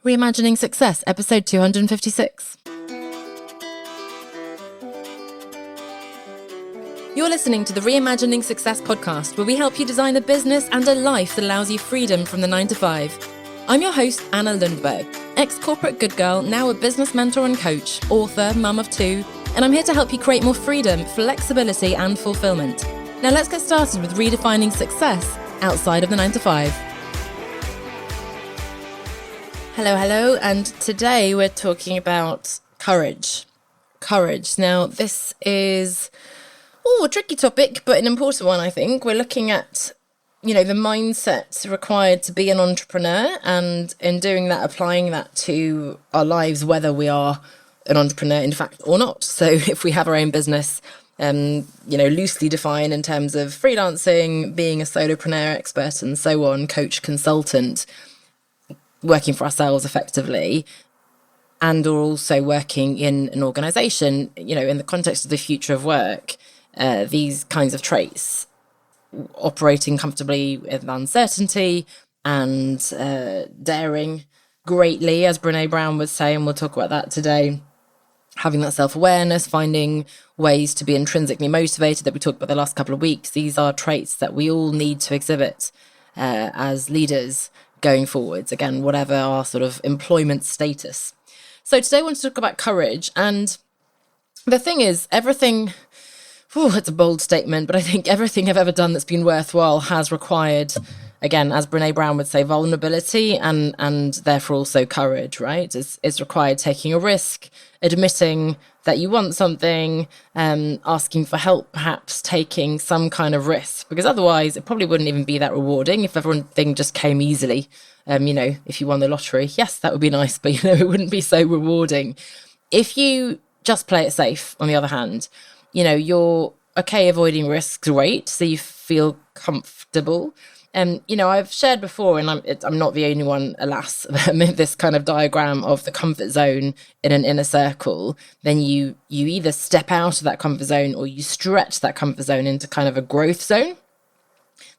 Reimagining Success, episode 256. You're listening to the Reimagining Success podcast, where we help you design a business and a life that allows you freedom from the 9 to 5. I'm your host, Anna Lundberg, ex-corporate good girl, now a business mentor and coach, author, mum of 2, and I'm here to help you create more freedom, flexibility and fulfillment. Now let's get started with redefining success outside of the 9 to 5. Hello, and today we're talking about courage. Now, this is a tricky topic, but an important one, I think. We're looking at, the mindset required to be an entrepreneur, and in doing that, applying that to our lives, whether we are an entrepreneur, in fact, or not. So if we have our own business, loosely defined in terms of freelancing, being a solopreneur expert and so on, coach, consultant, working for ourselves effectively, and or also working in an organization, in the context of the future of work, these kinds of traits, operating comfortably with uncertainty and daring greatly, as Brene Brown would say, and we'll talk about that today, having that self-awareness, finding ways to be intrinsically motivated that we talked about the last couple of weeks. These are traits that we all need to exhibit as leaders going forwards, again, whatever our sort of employment status. So today I want to talk about courage. And the thing is, everything, it's a bold statement, but I think everything I've ever done that's been worthwhile has required, again, as Brene Brown would say, vulnerability and therefore also courage, right? It's required taking a risk, admitting that you want something, asking for help, perhaps taking some kind of risk, because otherwise it probably wouldn't even be that rewarding if everything just came easily. If you won the lottery, yes, that would be nice, but it wouldn't be so rewarding. If you just play it safe, on the other hand, you're okay avoiding risks, great, so you feel comfortable. I've shared before, and I'm not the only one, alas, this kind of diagram of the comfort zone in an inner circle. Then you either step out of that comfort zone or you stretch that comfort zone into kind of a growth zone.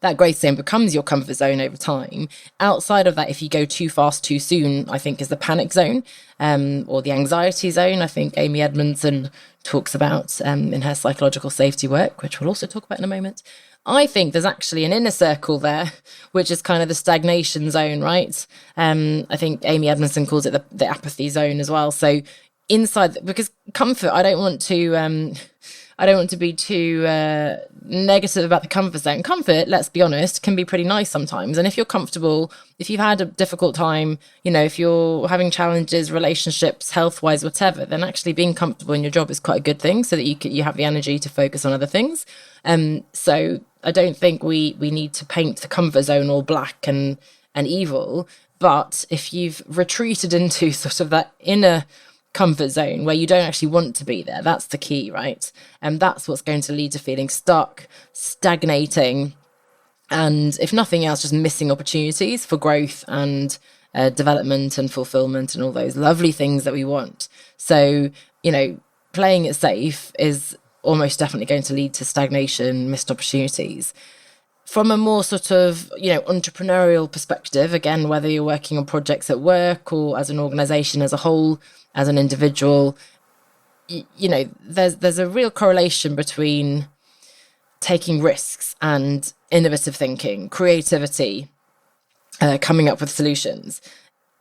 That growth zone becomes your comfort zone over time. Outside of that, if you go too fast too soon, I think is the panic zone, or the anxiety zone. I think Amy Edmondson talks about in her psychological safety work, which we'll also talk about in a moment. I think there's actually an inner circle there, which is kind of the stagnation zone, right? I think Amy Edmondson calls it the apathy zone as well. So inside, because comfort, I don't want to be too negative about the comfort zone. Comfort, let's be honest, can be pretty nice sometimes. And if you're comfortable, if you've had a difficult time, if you're having challenges, relationships, health-wise, whatever, then actually being comfortable in your job is quite a good thing, so that you have the energy to focus on other things. So I don't think we need to paint the comfort zone all black and evil. But if you've retreated into sort of that inner comfort zone where you don't actually want to be there, that's the key, right? And that's what's going to lead to feeling stuck, stagnating, and if nothing else, just missing opportunities for growth and development and fulfillment and all those lovely things that we want. So, playing it safe is almost definitely going to lead to stagnation, missed opportunities. From a more sort of, entrepreneurial perspective, again, whether you're working on projects at work or as an organization as a whole, as an individual, there's a real correlation between taking risks and innovative thinking, creativity, coming up with solutions.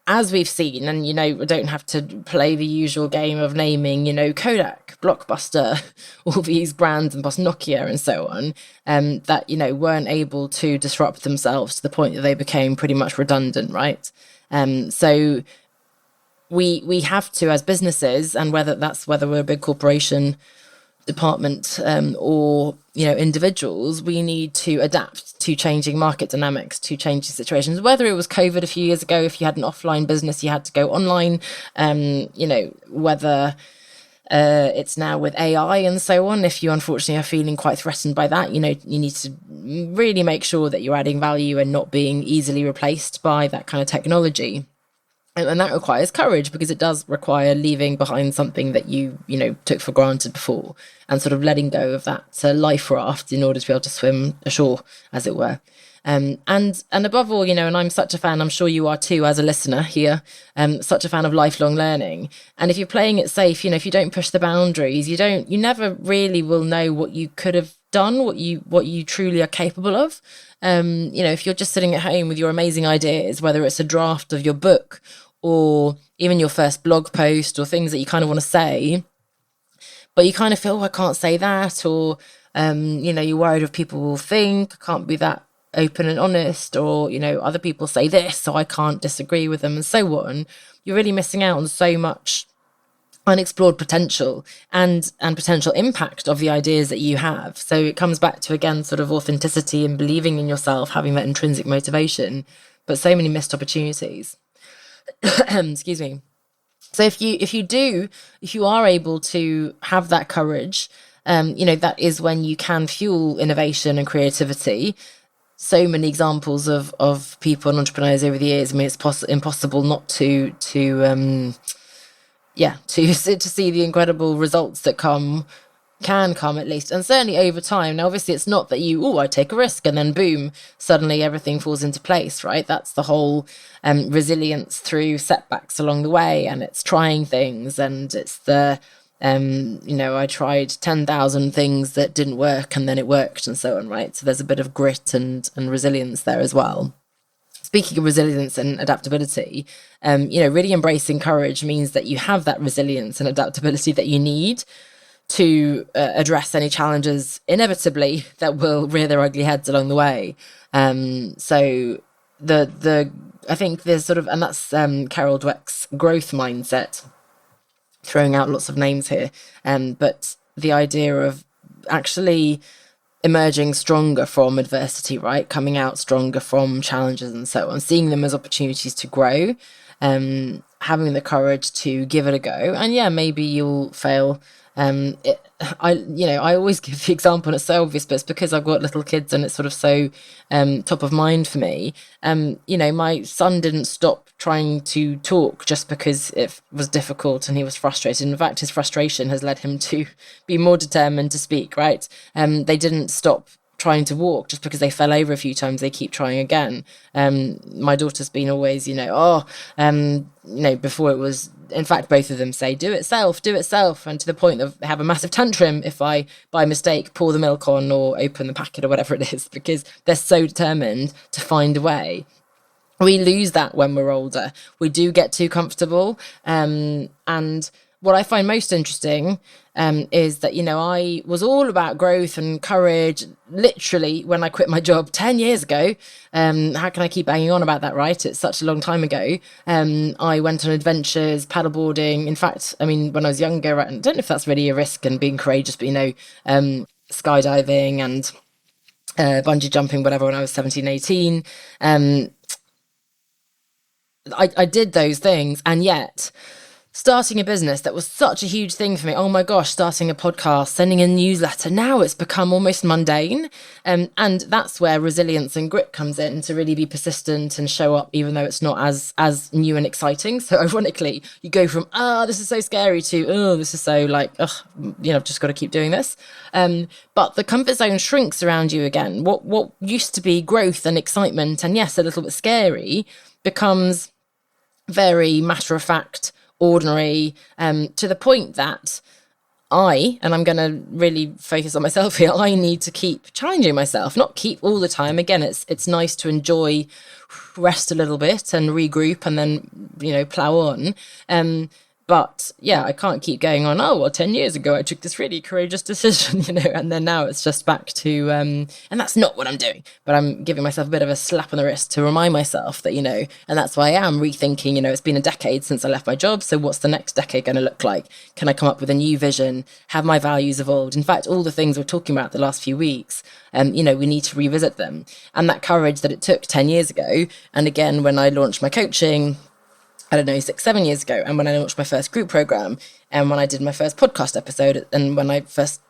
As we've seen, and, we don't have to play the usual game of naming, Kodak, Blockbuster, all these brands, and plus Nokia and so on, that, weren't able to disrupt themselves to the point that they became pretty much redundant, right? So we have to, as businesses, and whether we're a big corporation, department, or individuals, we need to adapt to changing market dynamics, to changing situations. Whether it was COVID a few years ago, if you had an offline business, you had to go online, whether it's now with AI and so on. If you unfortunately are feeling quite threatened by that, you need to really make sure that you're adding value and not being easily replaced by that kind of technology. And that requires courage, because it does require leaving behind something that you know, took for granted before, and sort of letting go of that life raft in order to be able to swim ashore, as it were. And above all, you know, and I'm such a fan, I'm sure you are too, as a listener here, such a fan of lifelong learning. And if you're playing it safe, you know, if you don't push the boundaries, you never really will know what you could have done, what you truly are capable of. You know, if you're just sitting at home with your amazing ideas, whether it's a draft of your book or even your first blog post, or things that you kind of want to say, but you kind of feel, oh, I can't say that, or you know, you're worried if people will think, I can't be that open and honest, or, you know, other people say this, so I can't disagree with them, and so on. You're really missing out on so much unexplored potential and potential impact of the ideas that you have. So it comes back to, again, sort of authenticity and believing in yourself, having that intrinsic motivation, but so many missed opportunities. Excuse me. So if you are able to have that courage, you know, that is when you can fuel innovation and creativity. So many examples of people and entrepreneurs over the years. I mean, it's impossible not to see the incredible results that can come, at least, and certainly over time. Now, obviously, it's not that I take a risk and then boom, suddenly everything falls into place, right? That's the whole resilience through setbacks along the way, and it's trying things, and it's the you know, I tried 10,000 things that didn't work and then it worked, and so on, right? So there's a bit of grit and resilience there as well. Speaking of resilience and adaptability, you know, really embracing courage means that you have that resilience and adaptability that you need to address any challenges inevitably that will rear their ugly heads along the way. So I think there's sort of, and that's Carol Dweck's growth mindset, throwing out lots of names here, but the idea of actually emerging stronger from adversity, right? Coming out stronger from challenges and so on, seeing them as opportunities to grow, having the courage to give it a go. And yeah, maybe you'll fail. I always give the example, and it's so obvious, but it's because I've got little kids and it's sort of so top of mind for me. You know, my son didn't stop trying to talk just because it was difficult and he was frustrated. In fact, his frustration has led him to be more determined to speak, right? They didn't stop trying to walk just because they fell over a few times. They keep trying again. My daughter's been always, you know, before it was, in fact, both of them say, do it self, and to the point of have a massive tantrum if I, by mistake, pour the milk on or open the packet or whatever it is, because they're so determined to find a way. We lose that when we're older. We do get too comfortable. And what I find most interesting is that, you know, I was all about growth and courage literally when I quit my job 10 years ago. How can I keep banging on about that, right? It's such a long time ago. I went on adventures, paddleboarding. In fact, I mean, when I was younger, I don't know if that's really a risk and being courageous, but, you know, skydiving and bungee jumping, whatever, when I was 17, 18. I did those things, and yet starting a business that was such a huge thing for me. Oh my gosh, starting a podcast, sending a newsletter. Now it's become almost mundane. And that's where resilience and grit comes in, to really be persistent and show up, even though it's not as new and exciting. So ironically, you go from, this is so scary, to, this is so like, you know, I've just got to keep doing this. But the comfort zone shrinks around you again. What used to be growth and excitement, and yes, a little bit scary, becomes very matter of fact, ordinary, to the point that I'm going to really focus on myself here, I need to keep challenging myself, not keep all the time. Again, it's nice to enjoy, rest a little bit and regroup and then, you know, plow on. But yeah, I can't keep going on, 10 years ago I took this really courageous decision, you know, and then now it's just back to, and that's not what I'm doing. But I'm giving myself a bit of a slap on the wrist to remind myself that, you know, and that's why I am rethinking, you know, it's been a decade since I left my job. So what's the next decade going to look like? Can I come up with a new vision? Have my values evolved? In fact, all the things we're talking about the last few weeks, you know, we need to revisit them. And that courage that it took 10 years ago. And again, when I launched my coaching, I don't know, 6-7 years ago, and when I launched my first group program, and when I did my first podcast episode, and when I first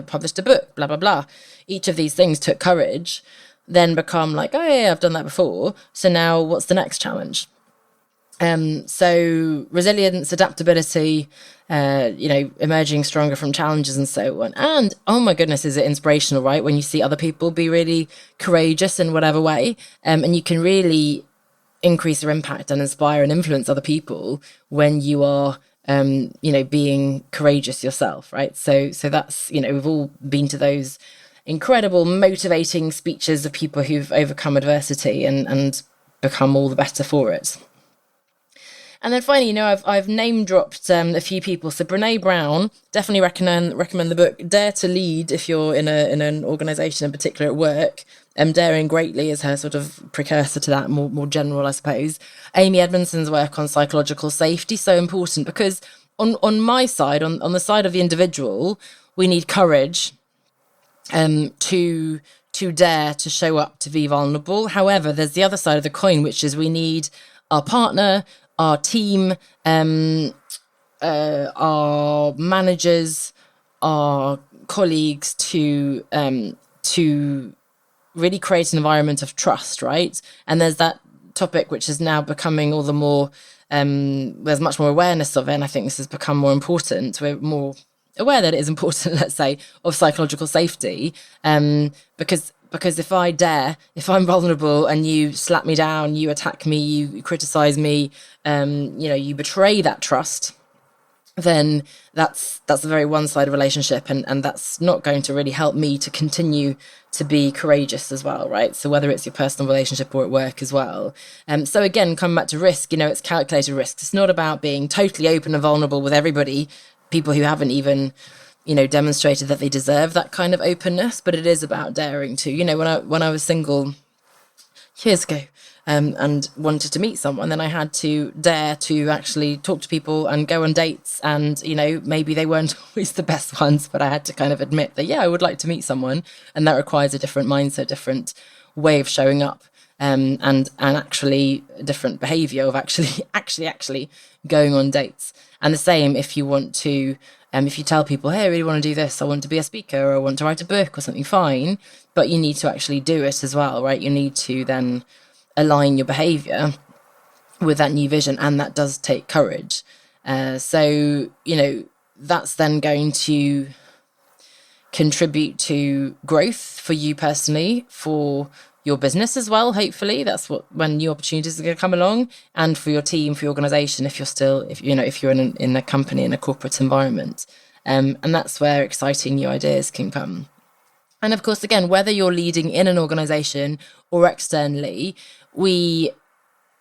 published a book, blah, blah, blah. Each of these things took courage, then become like, oh yeah, I've done that before. So now what's the next challenge? So resilience, adaptability, emerging stronger from challenges and so on. And oh my goodness, is it inspirational, right? When you see other people be really courageous in whatever way, and you can really increase your impact and inspire and influence other people when you are being courageous yourself, right? So that's, we've all been to those incredible motivating speeches of people who've overcome adversity and become all the better for it. And then finally, I've name dropped a few people. So Brene Brown, definitely recommend the book Dare to Lead if you're in an organisation, in particular at work. Daring Greatly is her sort of precursor to that, more general, I suppose. Amy Edmondson's work on psychological safety, so important, because on my side, on the side of the individual, we need courage to dare to show up, to be vulnerable. However, there's the other side of the coin, which is we need our partner, our team, our managers, our colleagues to really create an environment of trust, right? And there's that topic which is now becoming all the more, there's much more awareness of it, and I think this has become more important. We're more aware that it is important, let's say, of psychological safety, because if I'm vulnerable and you slap me down, you attack me, you criticize me, you betray that trust, then that's a very one-sided relationship, and that's not going to really help me to continue to be courageous as well, right? So whether it's your personal relationship or at work as well. So again, coming back to risk, it's calculated risk. It's not about being totally open and vulnerable with everybody, people who haven't even demonstrated that they deserve that kind of openness, but it is about daring to. When I was single years ago, and wanted to meet someone, then I had to dare to actually talk to people and go on dates, and maybe they weren't always the best ones, but I had to kind of admit that I would like to meet someone, and that requires a different mindset, different way of showing up, and actually a different behavior of actually going on dates. And the same if you want to, if you tell people, hey, I really want to do this, I want to be a speaker, or I want to write a book or something, fine, but you need to actually do it as well, right? You need to then align your behavior with that new vision, and that does take courage. So that's then going to contribute to growth for you personally, for your business as well. Hopefully that's when new opportunities are going to come along, and for your team, for your organization, if you're in a company, in a corporate environment, and that's where exciting new ideas can come. And of course, again, whether you're leading in an organization or externally, we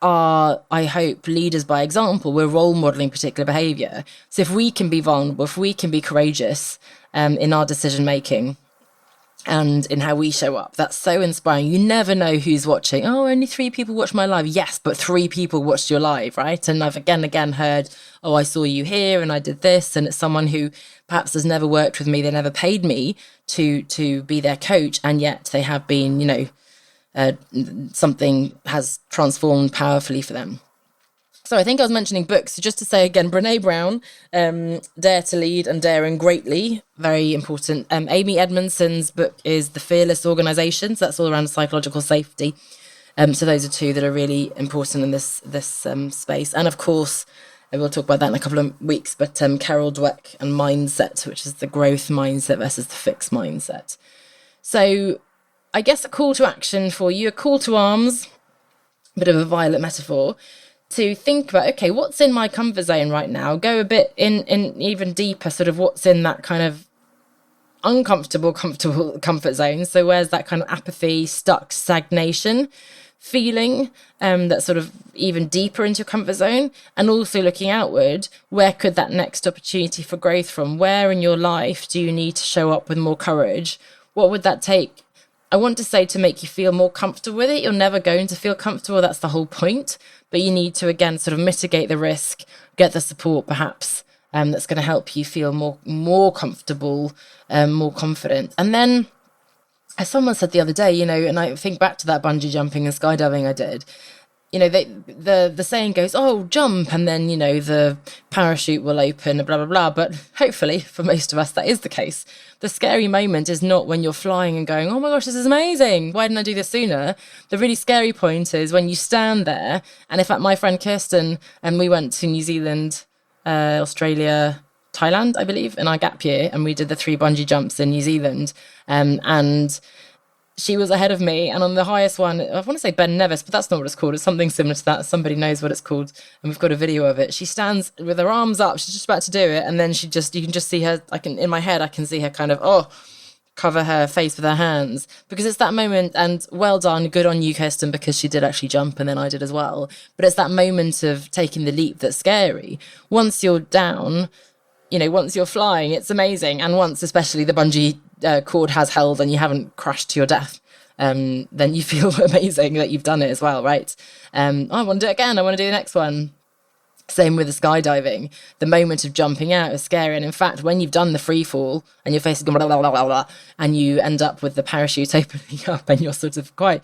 are, I hope, leaders by example. We're role modeling particular behavior. So if we can be vulnerable, if we can be courageous in our decision making and in how we show up, that's so inspiring. You never know who's watching. Oh, only 3 people watched my live. Yes, but 3 people watched your live, right? And I've again heard, oh, I saw you here and I did this. And it's someone who perhaps has never worked with me. They never paid me to be their coach. And yet they have been, something has transformed powerfully for them. So I think I was mentioning books. So just to say again, Brene Brown, Dare to Lead and Daring Greatly, very important. Amy Edmondson's book is The Fearless Organization. So that's all around psychological safety. So those are 2 that are really important in this space. And of course, we'll talk about that in a couple of weeks, but Carol Dweck and Mindset, which is the growth mindset versus the fixed mindset. So I guess a call to action for you, a call to arms, a bit of a violent metaphor, to think about, okay, what's in my comfort zone right now? Go a bit in even deeper, sort of what's in that kind of uncomfortable, comfortable comfort zone. So where's that kind of apathy, stuck, stagnation feeling, that's sort of even deeper into your comfort zone? And also looking outward, where could that next opportunity for growth from? Where in your life do you need to show up with more courage? What would that take? I want to say to make you feel more comfortable with it. You're never going to feel comfortable. That's the whole point. But you need to, again, sort of mitigate the risk, get the support perhaps, that's going to help you feel more comfortable, more confident. And then, as someone said the other day, and I think back to that bungee jumping and skydiving I did, the saying goes, oh, jump, and then, the parachute will open, blah, blah, blah. But hopefully for most of us, that is the case. The scary moment is not when you're flying and going, oh my gosh, this is amazing. Why didn't I do this sooner? The really scary point is when you stand there. And in fact, my friend Kirsten and we went to New Zealand, Australia, Thailand, I believe, in our gap year. And we did the 3 bungee jumps in New Zealand. And she was ahead of me, and on the highest one, I want to say Ben Nevis, but that's not what it's called. It's something similar to that. Somebody knows what it's called, and we've got a video of it. She stands with her arms up. She's just about to do it, and then you can just see her. In my head, I can see her kind of, cover her face with her hands, because it's that moment. And well done, good on you, Kirsten, because she did actually jump, and then I did as well. But it's that moment of taking the leap that's scary. Once you're down, once you're flying, it's amazing. And once, especially, the bungee cord has held and you haven't crashed to your death, then you feel amazing that you've done it as well, right? I want to do it again. I want to do the next one. Same with the skydiving. The moment of jumping out is scary. And in fact, when you've done the free fall and your face is going blah, blah, blah, blah, blah, and you end up with the parachute opening up and you're sort of quite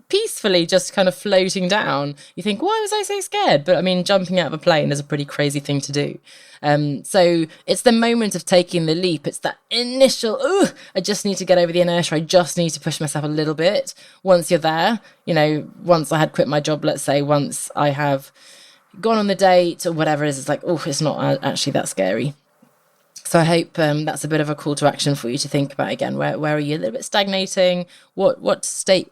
peacefully just kind of floating down, you think, why was I so scared? But I mean, jumping out of a plane is a pretty crazy thing to do. So it's the moment of taking the leap. It's that initial, I just need to get over the inertia. I just need to push myself a little bit. Once you're there, once I had quit my job, let's say, once I have gone on the date or whatever it is, it's like, it's not actually that scary. So I hope that's a bit of a call to action for you to think about again. Where are you a little bit stagnating? What step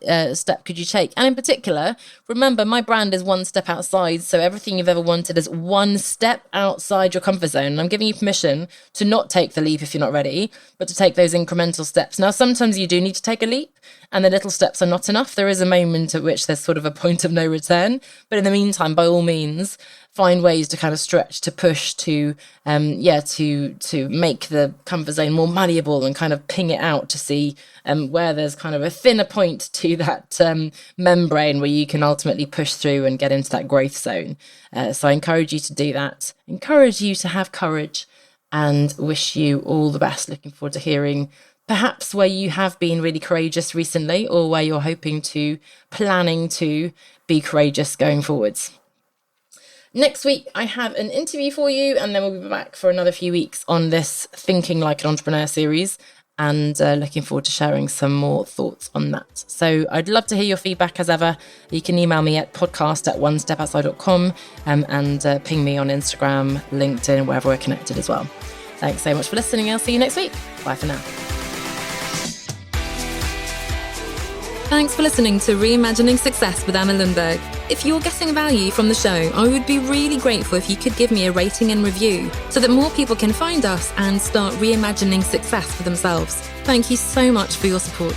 could you take? And in particular, remember, my brand is one step outside. So everything you've ever wanted is one step outside your comfort zone. And I'm giving you permission to not take the leap if you're not ready, but to take those incremental steps. Now, sometimes you do need to take a leap and the little steps are not enough. There is a moment at which there's sort of a point of no return. But in the meantime, by all means, find ways to kind of stretch, to push, to make the comfort zone more malleable and kind of ping it out to see where there's kind of a thinner point to that membrane where you can ultimately push through and get into that growth zone. So I encourage you to do that, encourage you to have courage, and wish you all the best. Looking forward to hearing perhaps where you have been really courageous recently, or where you're planning to be courageous going forwards. Next week, I have an interview for you, and then we'll be back for another few weeks on this Thinking Like an Entrepreneur series, and looking forward to sharing some more thoughts on that. So I'd love to hear your feedback as ever. You can email me at podcast@onestepoutside.com and ping me on Instagram, LinkedIn, wherever we're connected as well. Thanks so much for listening. I'll see you next week. Bye for now. Thanks for listening to Reimagining Success with Anna Lundberg. If you're getting value from the show, I would be really grateful if you could give me a rating and review so that more people can find us and start reimagining success for themselves. Thank you so much for your support.